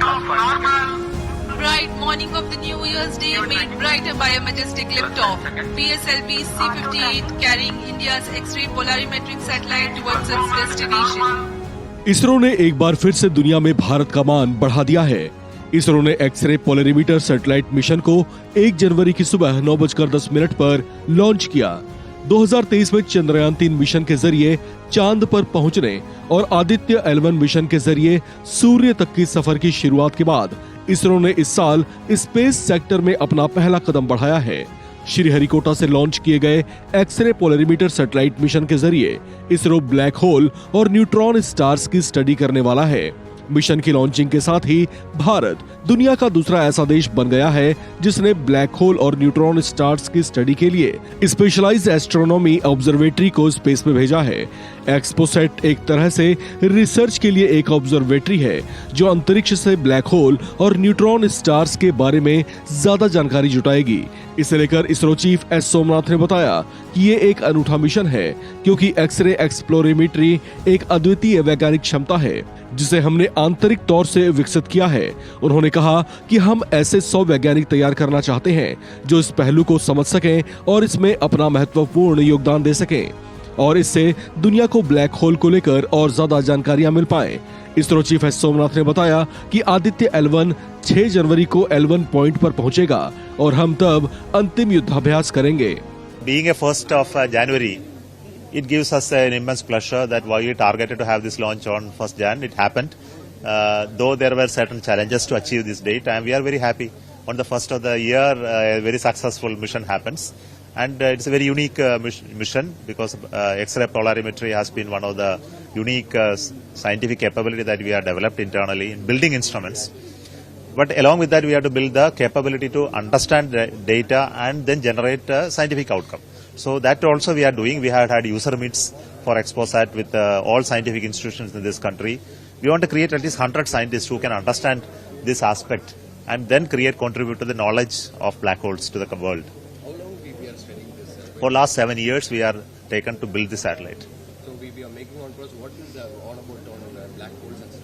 Bright morning of the New Year's Day made brighter by a majestic liftoff. PSLV C-58 carrying India's X-ray polarimetric satellite towards its destination. ISRO ने एक बार फिर से दुनिया में भारत का मान बढ़ा दिया है। इसरो ने एक्सरे पोलरीमीटर सैटेलाइट मिशन को 1 जनवरी की सुबह 9:10 पर लॉन्च किया। 2023 में चंद्रयान 3 मिशन के जरिए चांद पर पहुंचने और आदित्य L1 मिशन के जरिए सूर्य तक की सफर की शुरुआत के बाद इसरो ने इस साल स्पेस सेक्टर में अपना पहला कदम बढ़ाया है। श्रीहरिकोटा से लॉन्च किए गए एक्सरे पोलरीमीटर सैटेलाइट मिशन के जरिए इसरो ब्लैक होल और न्यूट्रॉन स्टार्स की स्टडी करने वाला है। मिशन की लॉन्चिंग के साथ ही भारत दुनिया का दूसरा ऐसा देश बन गया है जिसने ब्लैक होल और न्यूट्रॉन स्टार्स की स्टडी के लिए स्पेशलाइज्ड एस्ट्रोनॉमी ऑब्जर्वेटरी को स्पेस में भेजा है। एक्सपोसैट एक तरह से रिसर्च के लिए एक ऑब्जर्वेटरी है जो अंतरिक्ष से ब्लैक होल और न्यूट्रॉन स्टार्स के बारे में ज्यादा जानकारी जुटाएगी। इसे लेकर इसरो चीफ एस सोमनाथ ने बताया कि ये एक अनूठा मिशन है क्योंकि एक्सरे एक्सप्लोरेमेट्री एक अद्वितीय वैज्ञानिक क्षमता है जिसे हमने आंतरिक तौर से विकसित किया है। उन्होंने कहा कि हम ऐसे 100 वैज्ञानिक तैयार करना चाहते हैं जो इस पहलू को समझ सकें और इसमें अपना महत्वपूर्ण योगदान दे सकें और इससे दुनिया को ब्लैक होल को लेकर और ज्यादा जानकारियां मिल पाए। इसरो चीफ एस सोमनाथ ने बताया कि आदित्य L1 6 जनवरी को L1 पॉइंट पर पहुंचेगा और हम तब अंतिम युद्धाभ्यास करेंगे। Being a 1st of January, it gives us an immense pleasure that we targeted to have this launch on 1st Jan. It happened, though there were certain challenges to achieve this date, and we are very happy. On the 1st of the year, a very successful mission happens, and it's a very unique mission because X-ray polarimetry has been one of the unique scientific capability that we have developed internally in building instruments. But along with that, we have to build the capability to understand the data and then generate a scientific outcome. So that also we are doing. We have had user meets for XPOSat with all scientific institutions in this country. We want to create at least 100 scientists who can understand this aspect and then contribute to the knowledge of black holes to the world. How long we are studying this? For last 7 years, we are taken to build the satellite. So we are making on progress. What is all about on black holes and stuff?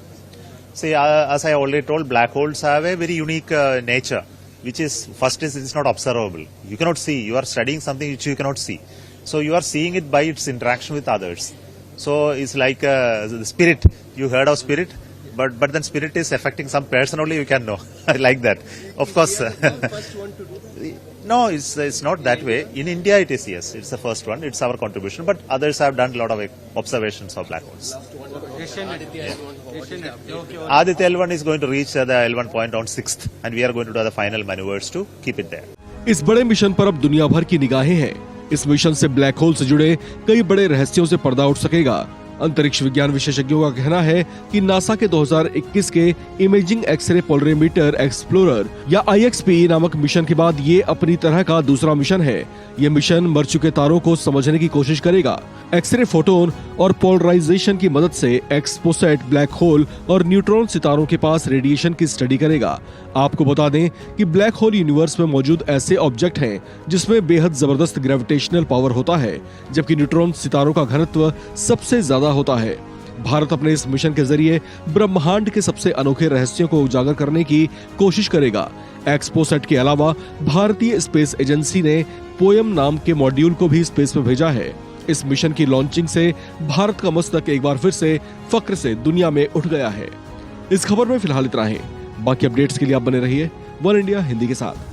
See, as I already told, black holes have a very unique nature, which is, first is it's not observable. You cannot see. You are studying something which you cannot see. So you are seeing it by its interaction with others. So it's like the spirit. You heard of spirit? But then spirit is affecting some person only you can know. Like that. Of course. We are the first one to do. No, it's not that way. In India it is, yes. It's the first one. It's our contribution. But others have done a lot of observations of black holes. Aditya L1 is going to reach the L1 point on 6th. And we are going to do the final maneuvers to keep it there. इस बड़े mission पर अब दुनिया भर की निगाहें हैं। इस मिशन से ब्लैक होल से जुड़े कई बड़े रहस्यों से पर्दा उठ सकेगा। अंतरिक्ष विज्ञान विशेषज्ञों का कहना है कि नासा के 2021 के इमेजिंग एक्सरे पोलरीमीटर एक्सप्लोरर या IXPE नामक मिशन के बाद ये अपनी तरह का दूसरा मिशन है। ये मिशन मर चुके तारों को समझने की कोशिश करेगा। एक्सरे फोटोन और पोलराइजेशन की मदद से एक्सपोसैट ब्लैक होल और न्यूट्रॉन सितारों के पास रेडिएशन की स्टडी करेगा। आपको बता दें कि ब्लैक होल यूनिवर्स में मौजूद ऐसे ऑब्जेक्ट हैं जिसमें बेहद जबरदस्त ग्रेविटेशनल पावर होता है, जबकि न्यूट्रॉन सितारों का घनत्व सबसे ज्यादा होता है। भारत अपने इस मिशन के जरिए ब्रह्मांड के सबसे अनोखे रहस्यों को उजागर करने की कोशिश करेगा। एक्सपोसैट के अलावा भारतीय स्पेस एजेंसी ने पोयम नाम के मॉड्यूल को भी स्पेस में भेजा है। इस मिशन की लॉन्चिंग से भारत का मस्तक एक बार फिर से फक्र से दुनिया में उठ गया है। इस खबर में फिलहाल इतना ही। बाकी अपडेट्स के लिए आप बने रहिए वन इंडिया हिंदी के साथ।